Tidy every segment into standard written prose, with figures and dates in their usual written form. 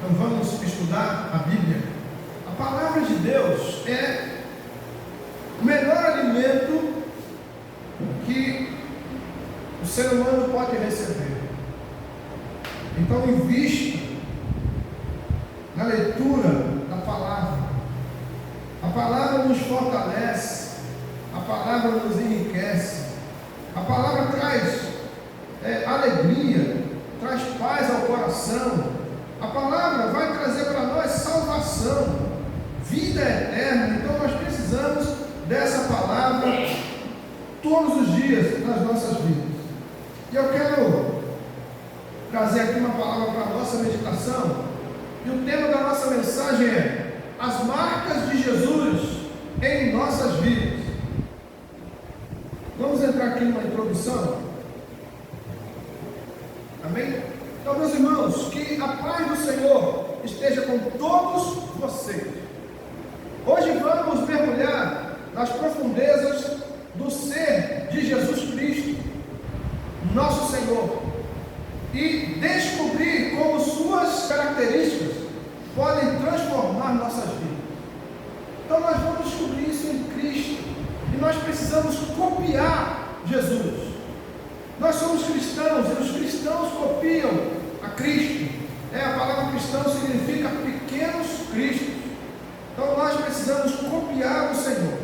Então vamos estudar a Bíblia. A palavra de Deus é o melhor alimento que o ser humano pode receber. Então invista na leitura da palavra. A palavra nos fortalece, a palavra nos enriquece, a palavra traz alegria, traz paz ao coração. A palavra vai trazer para nós salvação, vida eterna. Então nós precisamos dessa palavra todos os dias nas nossas vidas. E eu quero trazer aqui uma palavra para a nossa meditação. E o tema da nossa mensagem é as marcas de Jesus em nossas vidas. Vamos entrar aqui numa introdução. Amém? Então, meus irmãos, que a paz do Senhor esteja com todos vocês. Hoje vamos mergulhar nas profundezas do ser de Jesus Cristo, nosso Senhor, e descobrir como suas características podem transformar nossas vidas. Então nós vamos descobrir isso em Cristo, e nós precisamos copiar Jesus. Nós somos cristãos, e os cristãos copiam a Cristo. A palavra cristão significa pequenos cristos. Então nós precisamos copiar o Senhor.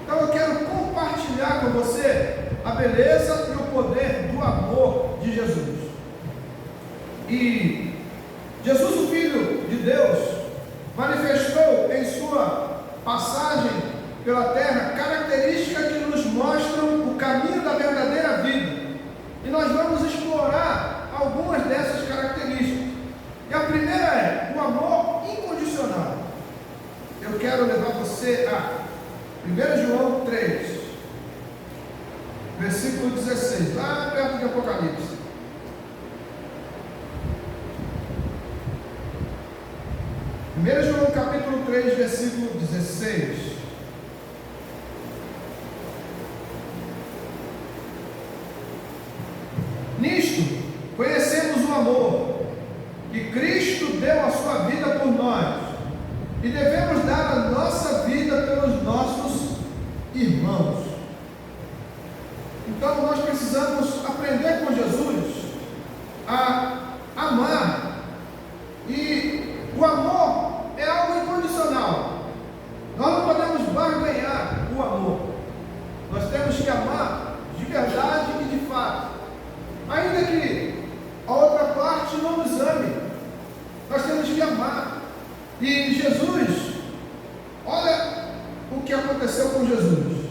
Então eu quero compartilhar com você a beleza e o poder do amor de Jesus. E Jesus, o Filho de Deus, manifestou em sua passagem pela terra características que nos mostram o caminho da verdadeira vida. E nós vamos explorar algumas dessas características. E a primeira é o amor incondicional. Eu quero levar você a 1 João 3, versículo 16, lá perto de Apocalipse. 1 João capítulo 3, versículo 16. Nisto conhecemos o amor que Cristo deu a sua vida por nós, e devemos dar a nossa vida pelos nossos irmãos. Então nós precisamos aprender com Jesus a amar, e o amor é algo incondicional. Nós não podemos barganhar o amor. Nós temos que amar de verdade e de fato, ainda que a outra parte não nos ame. Nós temos que amar. E Jesus, olha o que aconteceu com Jesus.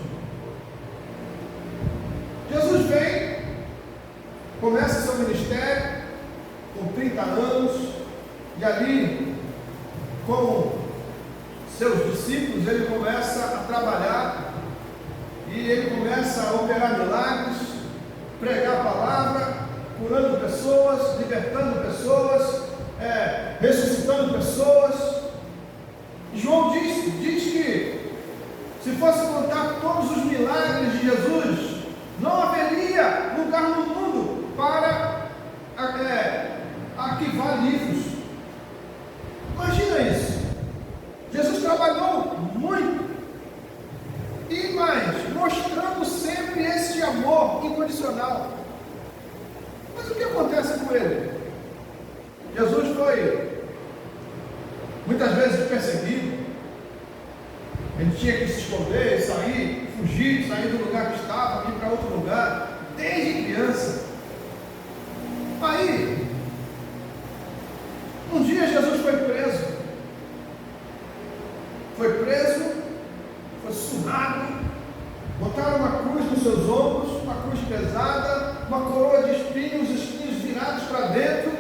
Jesus vem, começa seu ministério com 30 anos, e ali com seus discípulos ele começa a trabalhar, e ele começa a operar milagres, pregar a palavra, curando pessoas, libertando pessoas, ressuscitando pessoas. João diz que se fosse contar todos os milagres de Jesus, não haveria lugar no mundo para arquivar livros. Imagina isso. Jesus trabalhou muito, e mais, mostrando sempre esse amor incondicional. Mas o que acontece com ele? Jesus foi muitas vezes perseguido. Ele tinha que se esconder, sair, fugir, sair do lugar que estava, ir para outro lugar, desde criança. Aí, um dia Jesus foi preso. Foi surrado, botaram uma cruz nos seus ombros, uma cruz pesada, uma coroa de espinhos, os espinhos virados para dentro,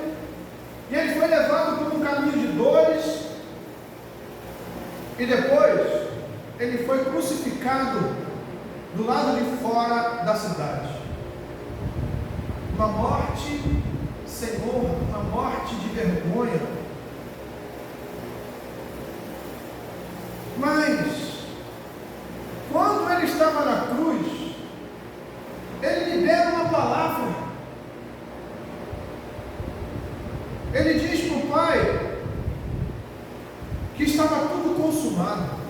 e ele foi levado por um caminho de dores, e depois ele foi crucificado do lado de fora da cidade. Uma morte sem honra, uma morte de vergonha. Mas quando ele estava na cruz, ele libera uma palavra. Ele diz para o Pai: estava tudo consumado.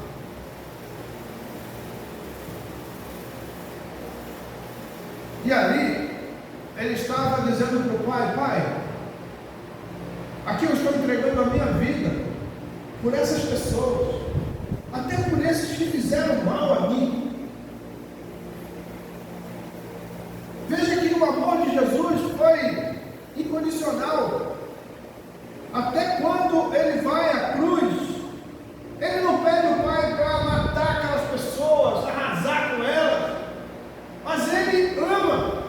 E ali, ele estava dizendo para o pai: Pai, aqui eu estou entregando a minha vida por essas pessoas, até por esses que fizeram mal a mim. Veja que o amor de Jesus foi incondicional. Até quando ele vai à cruz, ele não pede o Pai para matar aquelas pessoas, arrasar com elas, mas ele ama.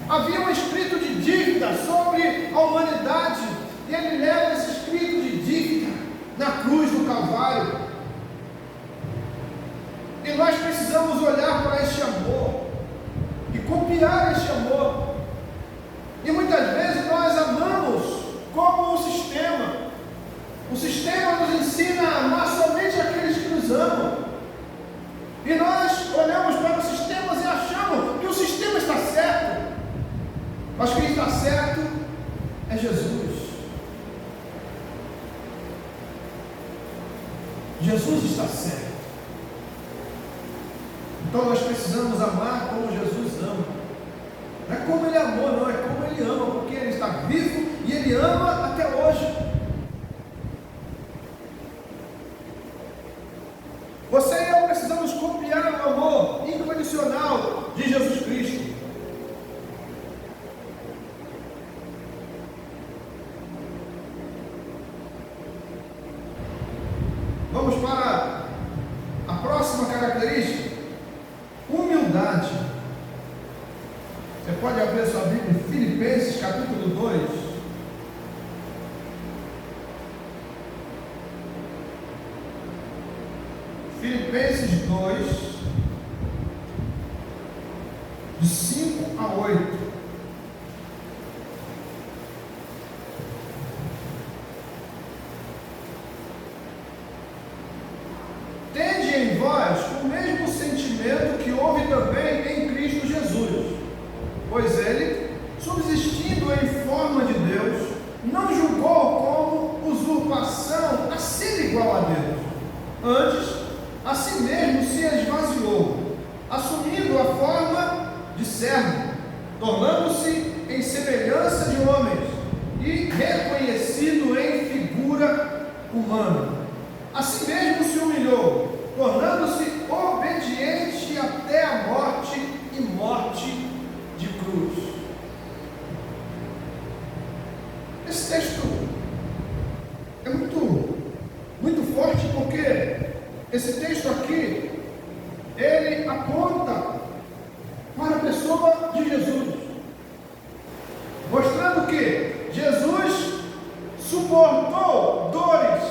Havia um escrito de dívida sobre a humanidade, e ele leva esse escrito de dívida na cruz do Calvário. E nós precisamos olhar para este amor e copiar este amor. E muitas vezes nós amamos como um sistema. O sistema nos ensina a amar somente aqueles que nos amam. E nós olhamos para os sistemas e achamos que o sistema está certo. Mas quem está certo é Jesus. Jesus está certo. Então nós precisamos amar como Jesus ama. Não é como ele amou, não, é como ele ama, porque ele está vivo e ele ama até hoje. Você e eu precisamos copiar o amor incondicional de Jesus Cristo. Vamos para a próxima característica: humildade. Você pode abrir a sua Bíblia em Filipenses capítulo 2. Filipenses 2, de 5 a 8. Tende em vós o mesmo sentimento que houve também em Cristo Jesus, pois ele, subsistindo em forma de Deus, não julgou como usurpação a ser igual a Deus. Antes, a si mesmo se esvaziou, assumindo a forma de servo, tornando-se em semelhança de homens e reconhecido em figura humana. A si mesmo se humilhou, tornando-se obediente até a morte e morte de cruz. Esse texto é muito forte, porque esse texto aqui, ele aponta para a pessoa de Jesus, mostrando que Jesus suportou dores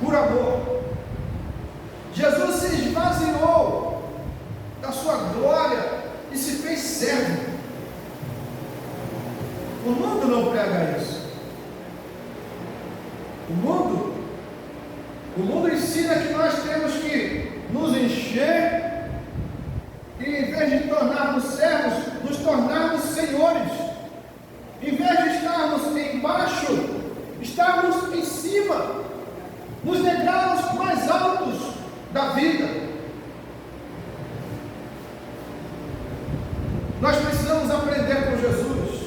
por amor. Jesus se esvaziou da sua glória e se fez servo. O mundo não prega isso. O mundo ensina que nós temos que nos encher e, em vez de tornarmos servos, nos tornarmos senhores. Em vez de estarmos embaixo, estarmos em cima, nos degraus mais altos da vida. Nós precisamos aprender com Jesus.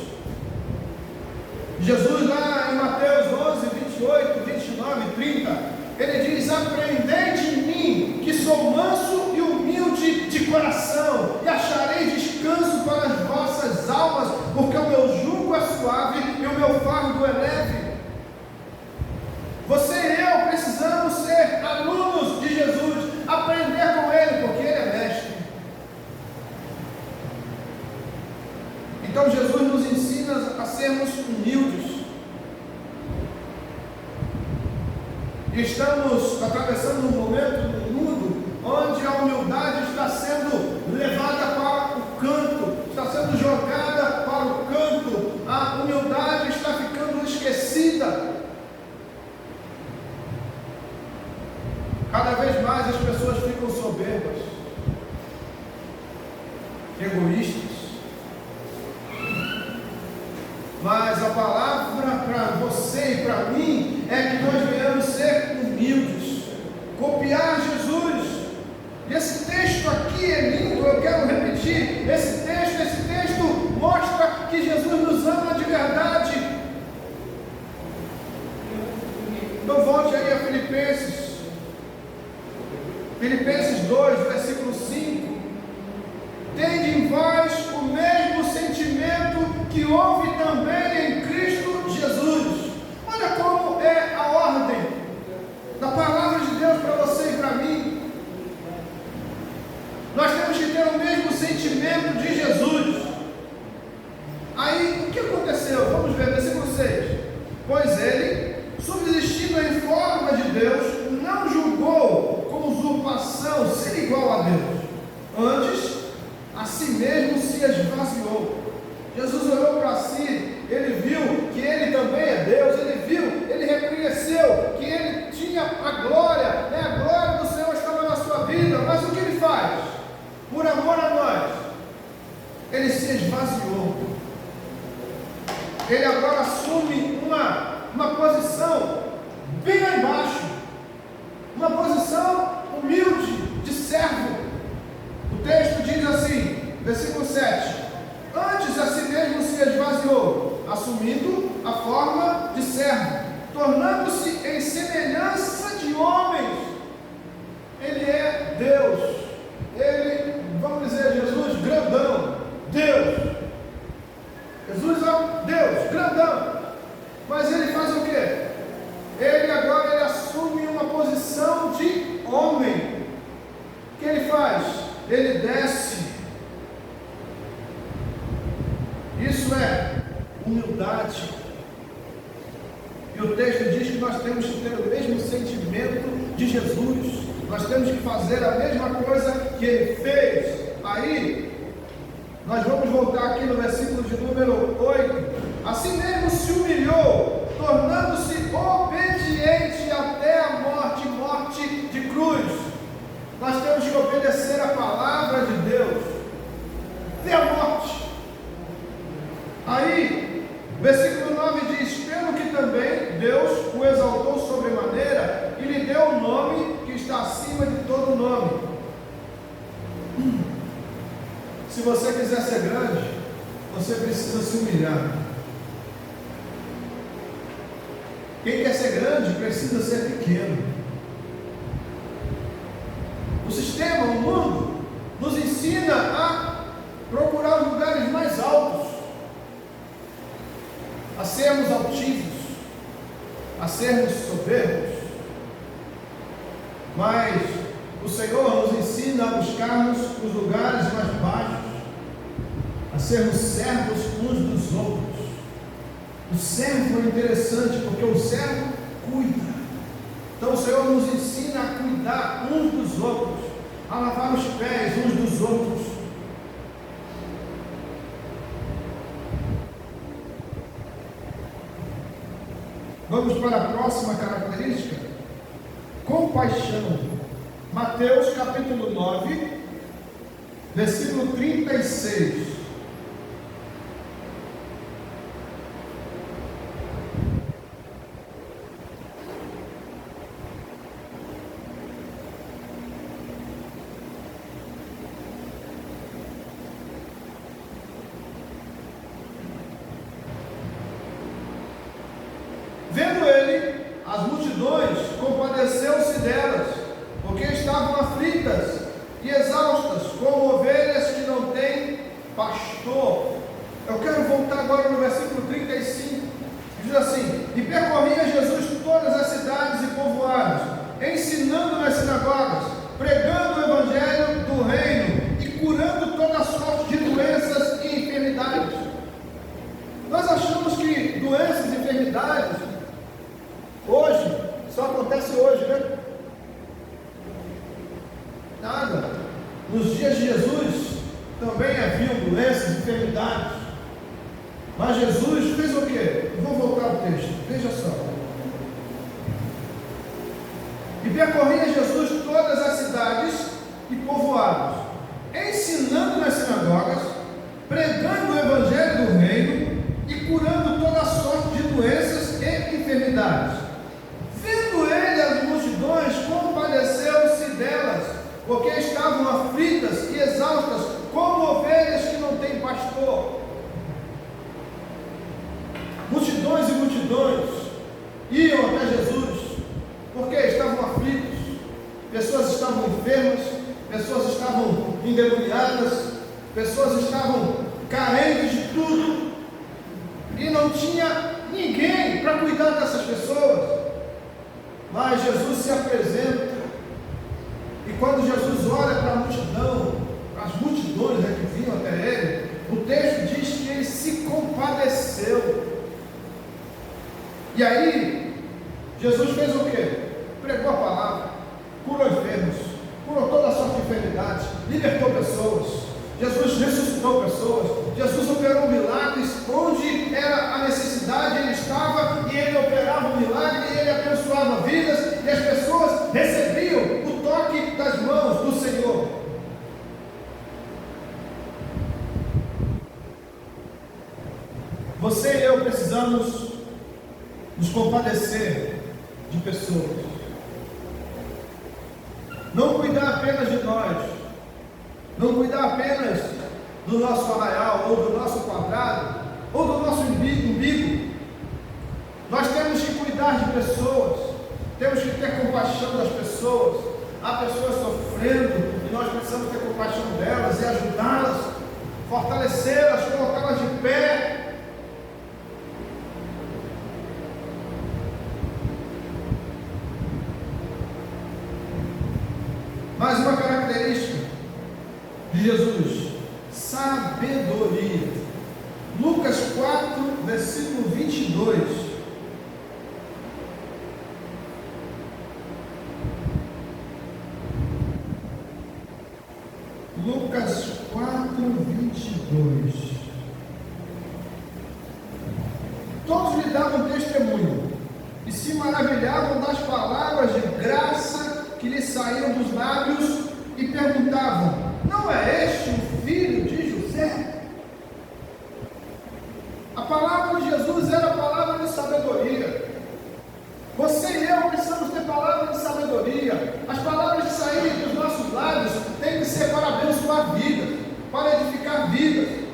Jesus, lá em Mateus 11, 28, 29 e 30, ele diz: aprendei de mim, que sou manso e humilde de coração, e acharei descanso para as vossas almas, porque o meu jugo é suave e o meu fardo é leve. Você e eu precisamos ser alunos de Jesus, aprender com ele, porque ele é mestre. Então Jesus nos ensina a sermos humildes. E estamos atravessando um momento no mundo onde a humildade está sendo levada para o canto, está sendo jogada para o canto. A humildade está ficando esquecida. Cada vez mais as pessoas ficam soberbas, egoístas. Mas a palavra para você e para mim é que nós venhamos ser humildes, copiar Jesus. E esse texto aqui é lindo, eu quero repetir. Esse texto mostra que Jesus nos ama de verdade. Então volte aí a Filipenses 2, versículo 5. Tende em vós o mesmo sentimento que houve também em Cristo Jesus. Olha como é a ordem da palavra de Deus para você e para mim. Nós temos que ter o mesmo sentimento de Jesus. Aí, o que aconteceu? Vamos ver, versículo 6. Pois ele, subsistindo em forma de Deus, não julgou como usurpação ser igual a Deus. Antes, a si mesmo se esvaziou. Jesus olhou para si, ele viu que ele também é Deus, ele reconheceu que ele tinha a glória, a glória do Senhor estava na sua vida, mas o que ele faz? Por amor a nós, ele se esvaziou. Ele agora assume uma posição bem lá embaixo, uma posição humilde, de servo. O texto diz assim, versículo 7: antes a si mesmo se esvaziou, assumindo a forma de servo, tornando-se em semelhança de homens. Ele é Deus. Ele, vamos dizer, Jesus grandão, Deus. Jesus é Deus, grandão. Mas ele faz o quê? Ele agora assume uma posição de homem. O que ele faz? Ele desce. Isso é humildade. E o texto diz que nós temos que ter o mesmo sentimento de Jesus. Nós temos que fazer a mesma coisa que ele fez. Aí, nós vamos voltar aqui no versículo de número 8. Assim mesmo se humilhou, tornando-se obediente até a morte de cruz. Nós temos que obedecer a palavra de Deus até a morte. Aí, versículo 9 diz: pelo que também Deus o exaltou sobremaneira e lhe deu o nome que está acima de todo nome. Se você quiser ser grande, você precisa se humilhar. Quem quer ser grande precisa ser pequeno. O sistema, o mundo, nos ensina a procurar os lugares mais altos, a sermos altivos, a sermos soberbos. Mas o Senhor nos ensina a buscarmos os lugares mais baixos, a sermos servos uns dos outros. O servo é interessante porque o servo cuida. Então o Senhor nos ensina a cuidar uns dos outros, a lavar os pés uns dos outros. Vamos para a próxima característica: compaixão. Mateus capítulo 9, versículo 36. Vendo ele as multidões, compadeceu-se delas, porque estavam aflitas e exaustas, como ovelhas que não têm pastor. Eu quero voltar agora no versículo 35. Diz assim: e percorria Jesus todas as cidades e povoados, ensinando nas sinagogas, pregando o evangelho do reino e curando toda sorte de doenças e enfermidades. Nós achamos que doenças e enfermidades hoje, só acontece hoje, né? Nada. Nos dias de Jesus também haviam doenças, enfermidades. Mas Jesus fez o quê? Vou voltar ao texto, veja só. E percorria Jesus todas as cidades e povoados, ensinando nas sinagogas, pregando o evangelho do reino e curando toda sorte de doenças e enfermidades. porque estavam aflitas e exaustas, como ovelhas que não têm pastor. Multidões e multidões iam até Jesus, porque estavam aflitos, pessoas estavam enfermas, pessoas estavam endemoniadas, pessoas estavam carentes de tudo, e não tinha ninguém para cuidar dessas pessoas. Mas Jesus se apresenta, e quando Jesus olha para a multidão, para as multidões que vinham até ele, o texto diz que ele se compadeceu. E aí, Jesus fez o quê? Pregou a palavra, curou enfermos, curou toda a sorte de enfermidades, libertou pessoas. Jesus ressuscitou pessoas, Jesus operou milagres onde era a necessidade, ele estava e ele operava o milagre, e ele abençoava vidas, e as pessoas recebiam o toque das mãos do Senhor. Você e eu precisamos nos compadecer de pessoas, não cuidar apenas de nós, não cuidar apenas do nosso arraial, ou do nosso quadrado, ou do nosso umbigo. Nós temos que cuidar de pessoas, temos que ter compaixão das pessoas. Há pessoas sofrendo, e nós precisamos ter compaixão delas e ajudá-las, fortalecê-las, colocá-las de pé. Mais uma característica de Jesus: sabedoria. Lucas 4, versículo 22. Lucas 4, 22. Todos lhe davam testemunho e se maravilhavam das palavras de graça que lhe saíam dos lábios, e perguntavam: não é este o filho de José? A palavra de Jesus era a palavra de sabedoria. Você e eu precisamos ter palavra de sabedoria. As palavras que saírem dos nossos lábios têm que ser para abençoar vidas, para edificar vidas.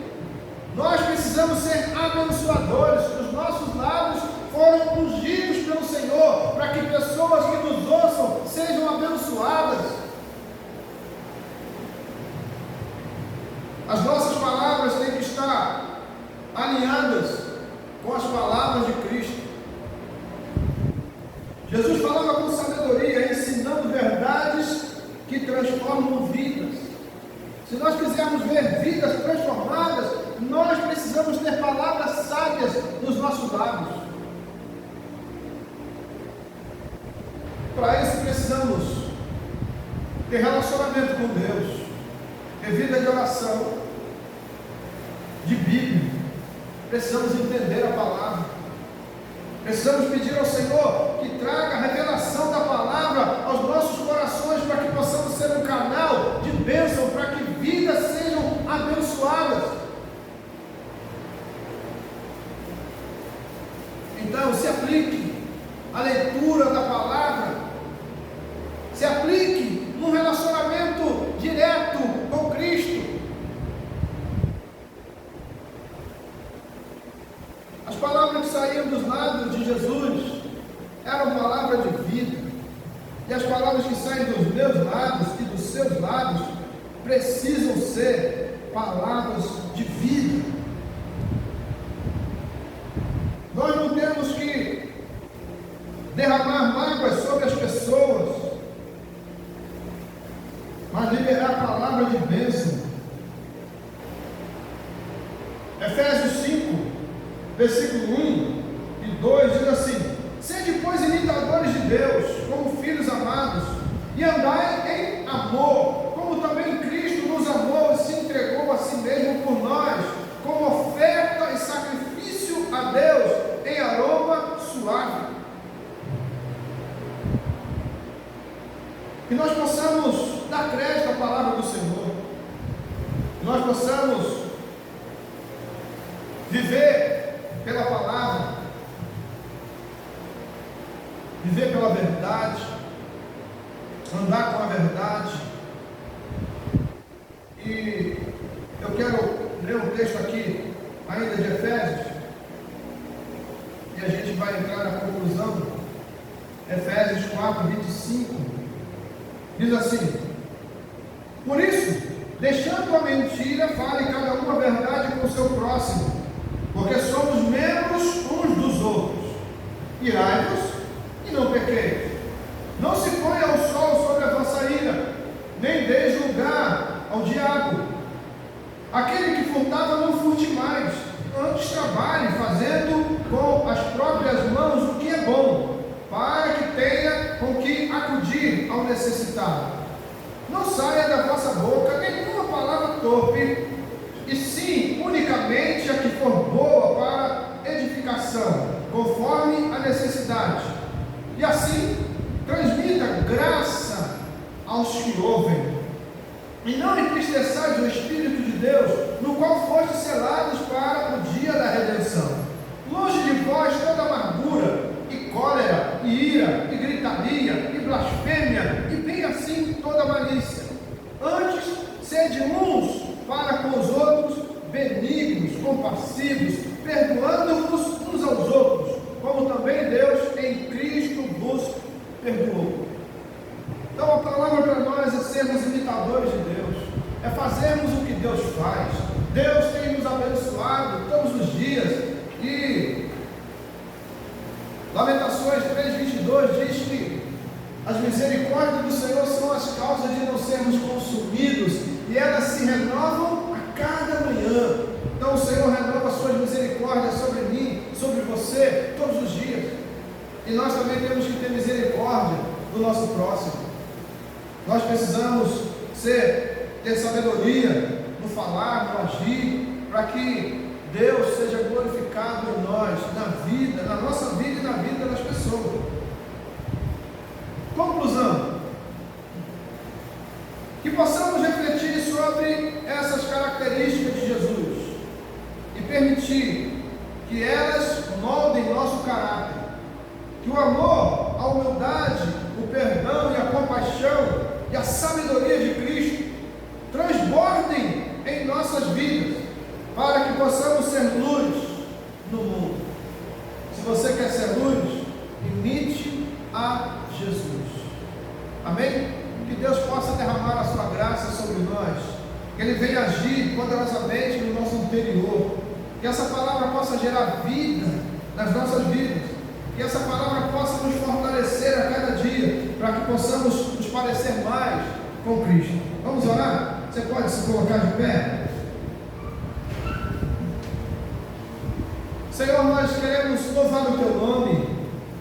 Nós precisamos ser abençoadores. Os nossos lábios foram ungidos pelo Senhor, para que pessoas que nos ouçam sejam abençoadas. As nossas palavras têm que estar alinhadas com as palavras de Cristo. Jesus falava com sabedoria, ensinando verdades que transformam vidas. Se nós quisermos ver vidas transformadas, nós precisamos ter palavras sábias nos nossos lábios. Para isso precisamos ter relacionamento com Deus, ter vida de oração, de Bíblia. Precisamos entender a palavra. Precisamos pedir ao Senhor que traga a revelação da palavra aos nossos corações, para que possamos ser um canal de bênção, para que vidas sejam abençoadas. Então, se aplique a leitura da palavra, se aplique num relacionamento direto com Cristo. As palavras que saíam dos lábios de Jesus eram palavras de vida, e as palavras que saem dos meus lábios e dos seus lábios precisam ser palavras de vida. Nós não temos que derramar mágoas sobre as pessoas, mas liberar a palavra de bênção. Efésios 5, versículo 1 e 2 diz assim: sede, pois, imitadores de Deus, como filhos amados, e andai em amor, como também Cristo nos amou e se entregou a si mesmo por nós, como oferta e sacrifício a Deus em aroma suave. Que nós possamos dar crédito à palavra do Senhor, que nós possamos viver pela palavra, viver pela verdade, andar com a verdade, E eu quero ler um texto aqui, ainda de Efésios, e a gente vai entrar na conclusão. Efésios 4, 25, diz assim: por isso, deixando a mentira, fale cada um a verdade com o seu próximo, porque somos membros uns dos outros. Irai-vos e não pequeis. Não se ponha o sol sobre a vossa ira, nem deis lugar ao diabo. Aquele que furtava, não furte mais, antes trabalhe, fazendo com as próprias mãos o que é bom, para que tenha com que acudir ao necessitado. Não saia da vossa boca nenhuma palavra torpe, e sim unicamente a que for boa para edificação, conforme a necessidade. E assim transmita graça aos que ouvem. E não entristeçais o Espírito de Deus, no qual fostes selados para o dia da redenção. Longe de vós toda amargura, e cólera, e ira, e gritaria, e blasfêmia, e bem assim toda malícia. Antes, sede uns para com os outros, benignos, compassivos, perdoando-vos uns aos outros, como também Deus em Cristo vos perdoou. Então a palavra para nós é sermos imitadores de Deus, é fazermos o que Deus faz. Deus tem nos abençoado todos os dias, e Lamentações 3:22 diz que as misericórdias do Senhor são as causas de não sermos consumidos, e elas se renovam a cada manhã. Então o Senhor renova as suas misericórdias sobre mim, sobre você, todos os dias. E nós também temos que ter misericórdia do nosso próximo. Nós precisamos ter sabedoria no falar, no agir, para que Deus seja glorificado em nós, na vida, na nossa vida e na vida das pessoas. Conclusão: que possamos refletir sobre essas características de Jesus e permitir que elas moldem nosso caráter, que o amor, a humildade, o perdão e a compaixão e a sabedoria de Cristo transbordem em nossas vidas, para que possamos ser luz no mundo. Se você quer ser luz, imite a Jesus. Amém? Que Deus possa derramar a sua graça sobre nós, que Ele venha agir poderosamente no nosso interior, que essa palavra possa gerar vida nas nossas vidas, que essa palavra possa nos fortalecer a cada dia, para que possamos nos parecer mais com Cristo. Vamos orar? Você pode se colocar de pé? Senhor, nós queremos louvar o Teu nome,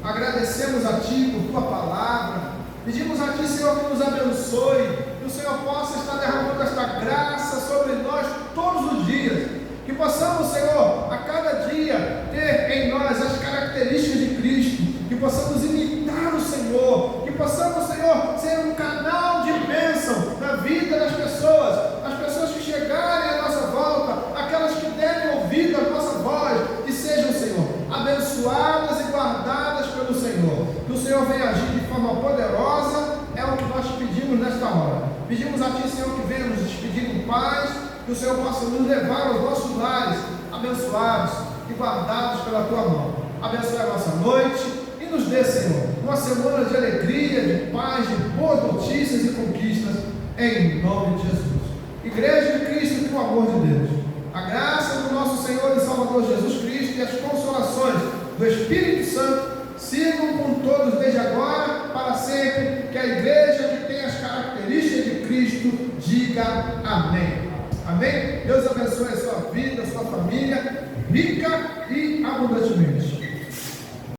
agradecemos a Ti por Tua palavra, pedimos a Ti, Senhor, que nos abençoe, que o Senhor possa estar derramando esta graça sobre nós todos os dias, que possamos, Senhor, a cada dia ter em nós as características de Cristo, que possamos imitar o Senhor, que possamos, Senhor, ser um canal de bênção na vida das pessoas, as pessoas que chegarem à nossa volta, aquelas que devem ouvir a nossa voz, que sejam, Senhor, abençoadas e guardadas pelo Senhor. Que o Senhor venha agir de forma poderosa, é o que nós pedimos nesta hora. Pedimos a Ti, Senhor, que venha nos despedir em paz, que o Senhor possa nos levar aos nossos lares, abençoados e guardados pela Tua mão. Abençoe a nossa noite e nos dê, Senhor, uma semana de alegria, de paz, de boas notícias e conquistas, em nome de Jesus. Igreja de Cristo, com o amor de Deus, a graça do nosso Senhor e Salvador Jesus Cristo e as consolações do Espírito Santo sirvam com todos desde agora, para sempre. Que a igreja que tem as características de Cristo diga amém. Amém? Deus abençoe a sua vida, a sua família, rica e abundantemente.